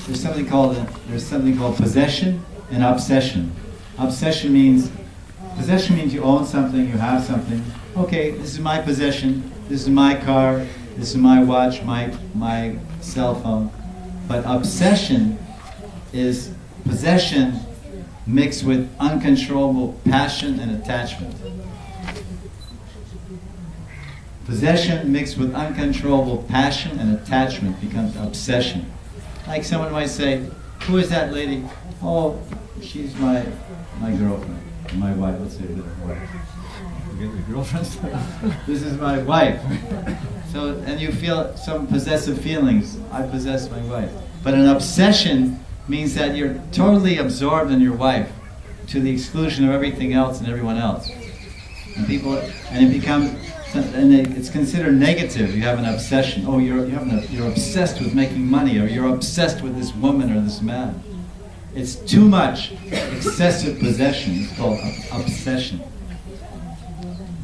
there's something called possession and obsession. Possession means you own something, you have something. Okay, this is my possession. This is my car. This is my watch, my cell phone. But obsession is possession mixed with uncontrollable passion and attachment. Possession mixed with uncontrollable passion and attachment becomes obsession. Like someone might say, who is that lady? Oh, she's my girlfriend, my wife. Let's say wife. Forget your girlfriend. This is my wife. So, and you feel some possessive feelings. I possess my wife. But an obsession means that you're totally absorbed in your wife to the exclusion of everything else and everyone else. And it's considered negative. You have an obsession. Oh, you're obsessed with making money, or you're obsessed with this woman or this man. It's too much excessive possession. It's called obsession.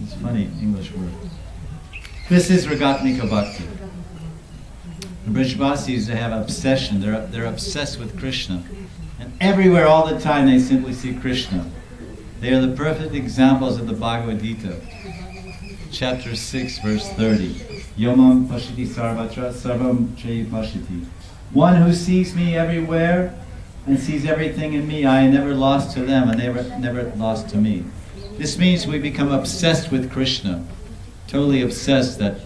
It's a funny English word. This is Ragatmika Bhakti. The Brajvasis, they have obsession. They're obsessed with Krishna. And everywhere, all the time, they simply see Krishna. They are the perfect examples of the Bhagavad Gita. Chapter 6, verse 30. Yomam pashiti sarvatra sarvam chayi pashiti. One who sees me everywhere and sees everything in me, I am never lost to them and they never lost to me. This means we become obsessed with Krishna. Totally obsessed that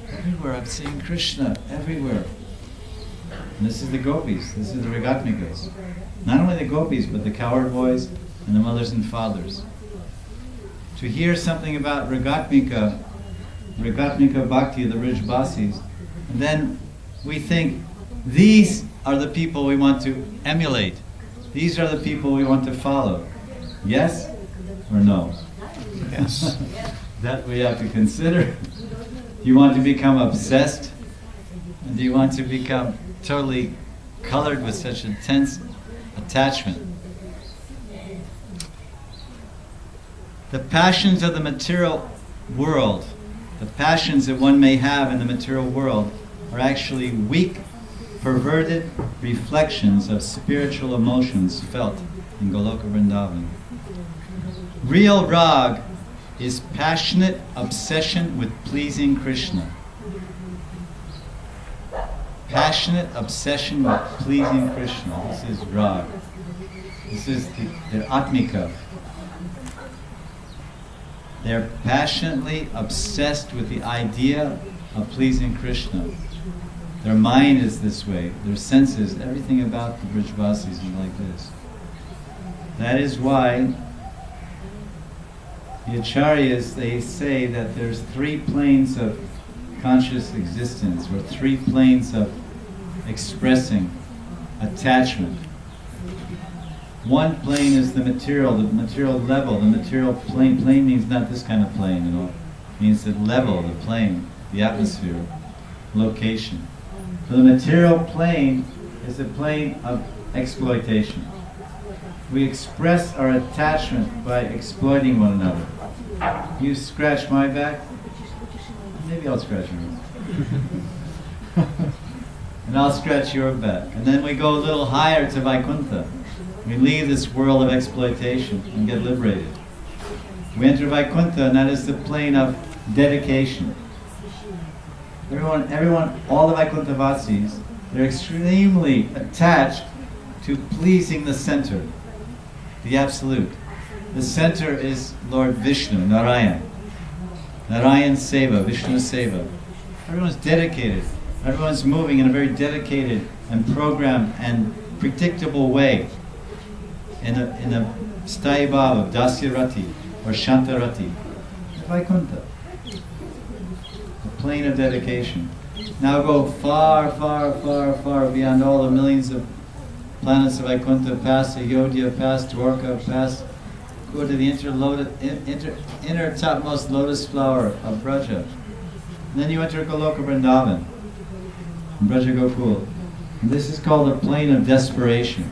everywhere I'm seeing Krishna, everywhere. And this is the gopis, this is the Ragatmikas. Not only the gopis, but the cowherd boys and the mothers and fathers. To hear something about Ragatmika Bhakti of the Brajvasis, and then we think, these are the people we want to emulate. These are the people we want to follow. Yes or no? Yes. That we have to consider. Do you want to become obsessed? Do you want to become totally colored with such intense attachment? The passions of the material world, the passions that one may have in the material world, are actually weak, perverted reflections of spiritual emotions felt in Goloka Vrindavan. Real rag is passionate obsession with pleasing Krishna. Passionate obsession with pleasing Krishna. This is rag. This is the Atmika. They're passionately obsessed with the idea of pleasing Krishna. Their mind is this way. Their senses, everything about the Brajvasis is like this. That is why the Acharyas, they say that there's 3 planes of conscious existence, or 3 planes of expressing attachment. One plane is the material level, the material plane. Plane means not this kind of plane, you know. It means the level, the plane, the atmosphere, location. So the material plane is the plane of exploitation. We express our attachment by exploiting one another. You scratch my back, maybe I'll scratch yours. And I'll scratch your back. And then we go a little higher to Vaikuntha. We leave this world of exploitation and get liberated. We enter Vaikuntha, and that is the plane of dedication. Everyone, all the Vaikuntha Vasis, they're extremely attached to pleasing the center, the Absolute. The center is Lord Vishnu, Narayan. Narayan Seva, Vishnu Seva. Everyone's dedicated. Everyone's moving in a very dedicated and programmed and predictable way. In a Sthayi Bhava of Dasyarati or Shantarati. Vaikuntha. The plane of dedication. Now go far, far, far, far beyond all the millions of planets of Vaikuntha, past Ayodhya, past Dwarka, past, go to the inner topmost lotus flower of Braja. And then you enter Goloka Vrindavan, Braja Gokul. And this is called the plane of desperation.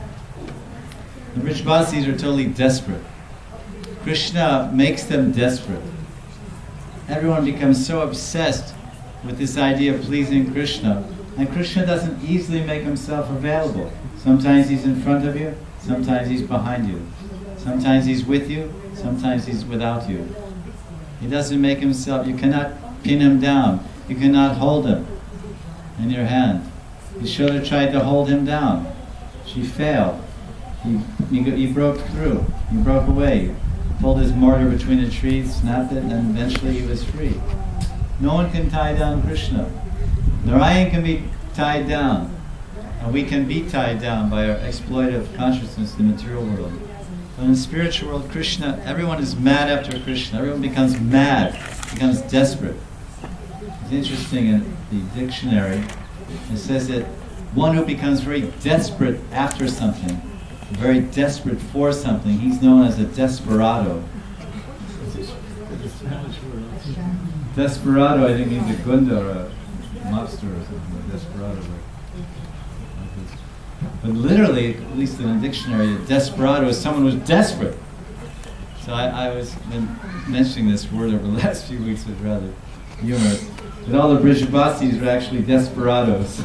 The Brajvasis are totally desperate. Krishna makes them desperate. Everyone becomes so obsessed with this idea of pleasing Krishna And Krishna doesn't easily make himself available. Sometimes he's in front of you, sometimes he's behind you. Sometimes he's with you, sometimes he's without you. He doesn't make himself, you cannot pin him down. You cannot hold him in your hand. Yashoda tried to hold him down. She failed. He broke through. He broke away. Pulled his mortar between the trees, snapped it, and then eventually he was free. No one can tie down Krishna. Narayan can be tied down. And we can be tied down by our exploitive consciousness in the material world. But in the spiritual world, Krishna, everyone is mad after Krishna. Everyone becomes mad, becomes desperate. It's interesting in the dictionary, it says that one who becomes very desperate after something, very desperate for something, he's known as a desperado. Desperado, I think, means a gunda or a mobster or something, a desperado. But literally, at least in a dictionary, a desperado is someone who's desperate. So I was been mentioning this word over the last few weeks, was rather humorous. But all the Brijbasis are actually desperados.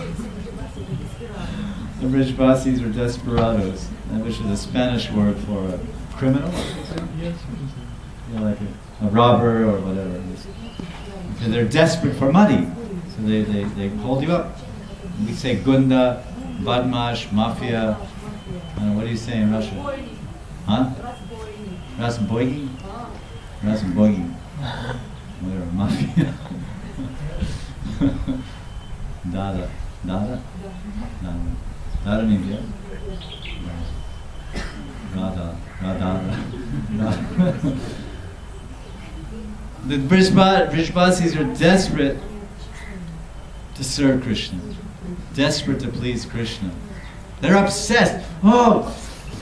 The Brijbasis are desperados, which is a Spanish word for a criminal, like a robber or whatever. Because they're desperate for money, so they hold you up. We say gunda, badmash, mafia. I don't know, what do you say in Russian? Huh? Rasboigi? Rasboigi. Whatever, mafia. Dada. Dada? Dada. Dada means yeah? Radha. Radha. The Brijbasis are desperate to serve Krishna. Desperate to please Krishna. They're obsessed. Oh,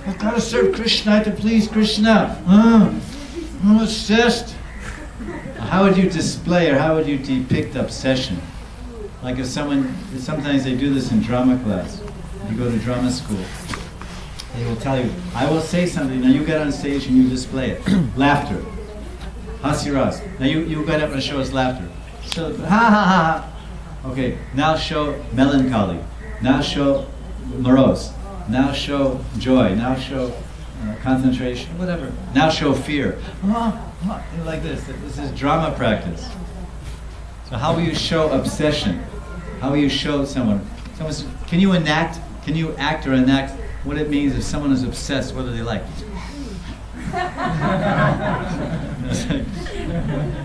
I've got to serve Krishna, I have to please Krishna. I'm obsessed. How would you display or how would you depict obsession? Like if sometimes they do this in drama class. You go to drama school. They will tell you, I will say something, now you get on stage and you display it. Laughter. Hasiras. Now you get up and show us laughter. So, ha ha ha ha. Okay, now show melancholy. Now show morose. Now show joy. Now show concentration, whatever. Now show fear. Like this. This is drama practice. So how will you show obsession? How will you show someone? Can you enact? Can you act or enact what it means if someone is obsessed? What are they like?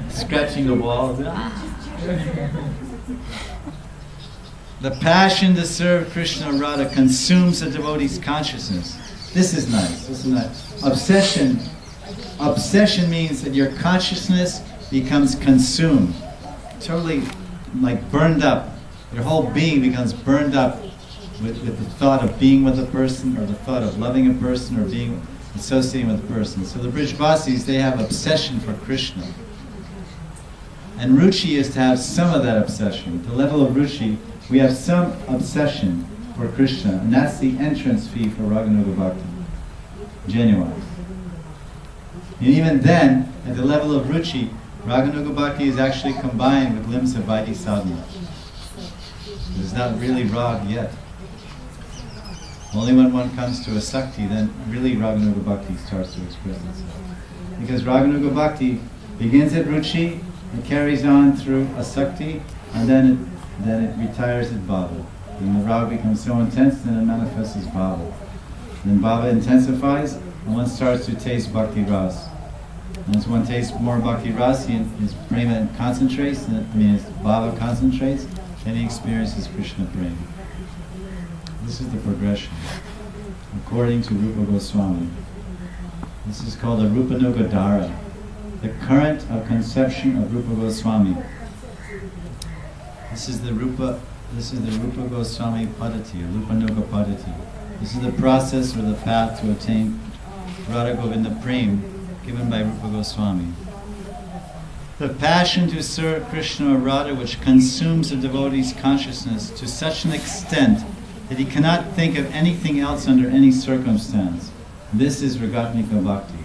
Scratching the wall. The passion to serve Krishna and Radha consumes a devotee's consciousness. This is nice. This is nice. Obsession means that your consciousness becomes consumed, totally like burned up. Your whole being becomes burned up with the thought of being with a person, or the thought of loving a person, or being associating with a person. So the Brijbasis, they have obsession for Krishna. And ruchi is to have some of that obsession. At the level of ruchi, we have some obsession for Krishna, and that's the entrance fee for Raganuga Bhakti. Genuine. And even then, at the level of ruchi, Raganuga Bhakti is actually combined with limbs of Vaidhi sadhana. It's not really rag yet. Only when one comes to a sakti, then really Raganuga Bhakti starts to express itself. Because Raganuga Bhakti begins at ruchi, it carries on through a sakti, and then it retires at bhava. When the rag becomes so intense, then it manifests as bhava. Then bhava intensifies, and one starts to taste bhakti ras. And as one tastes more bhakti ras, his prema concentrates, and his bhava concentrates, and he experiences Krishna prema. This is the progression, according to Rupa Goswami. This is called the Rupanuga Dhara, the current of conception of Rupa Goswami. This is the Rupa Goswami Padati, Rupanuga Padati. This is the process or the path to attain Radha Govinda Prem given by Rupa Goswami. The passion to serve Krishna or Radha which consumes a devotee's consciousness to such an extent that he cannot think of anything else under any circumstance. This is Ragatmika Bhakti.